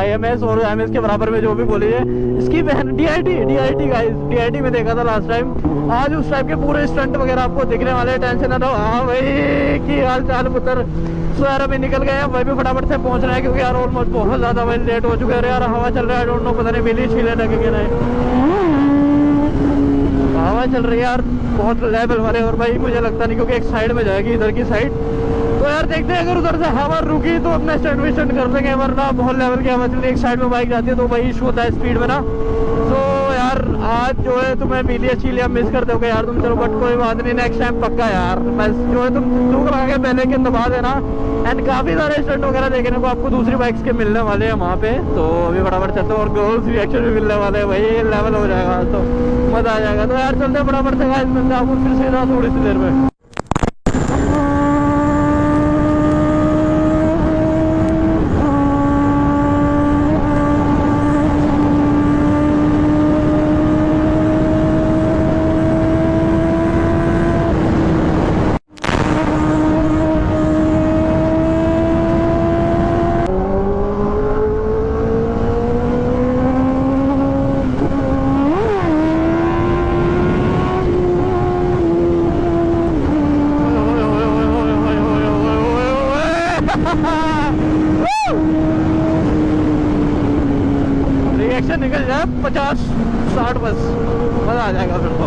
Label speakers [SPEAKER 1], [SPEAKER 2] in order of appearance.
[SPEAKER 1] IMS और MS के बराबर में जो भी बोली है इसकी बहन DIT गाइस, DIT में देखा था लास्ट टाइम। आज उस टाइप के पूरे स्टंट वगैरह आपको दिखने वाले, टेंशन ना। हाँ भाई की हाल चाल पुत्र। सो यार अभी निकल गए हैं, वही भी फटाफट से पहुंच रहे हैं क्योंकि यार ऑलमोस्ट बहुत ज्यादा भाई लेट हो चुके हैं यार। हवा चल रहा है, आई डोंट नो, पता नहीं मिली छीले लगे नहीं, हवा चल रही है यार बहुत लेवल वाले। और भाई मुझे लगता नहीं क्योंकि एक साइड में जाएगी इधर की साइड, तो यार देखते हैं अगर उधर से हवा रुकी तो अपना स्टंट भी स्टंट कर देंगे, वरना बहुत लेवल की हवा चल रही है। एक साइड में बाइक जाती है तो भाई इशू होता है स्पीड में ना। तो यार आज जो है तुम्हें मिली अच्छी लिया, मिस कर दोगे यार तुम, चलो बट कोई बात नहीं, नेक्स्ट टाइम पक्का यार। बस जो है तुम दुख लगा के पहले के दबा देना। एंड काफी सारे स्टंट वगैरह देखने को आपको दूसरी बाइक्स के मिलने वाले हैं वहाँ पे, तो अभी फटाफट चलते हैं। और गर्ल्स रिएक्शन भी मिलने वाले हैं भाई, लेवल हो जाएगा तो मजा आ जाएगा। तो यार चलते फटाफट से गाइस, मिलते हैं आपको फिर सीधा थोड़ी सी देर में। रिएक्शन निकल जाए 50-60 बस, मजा आ जाएगा फिर तो।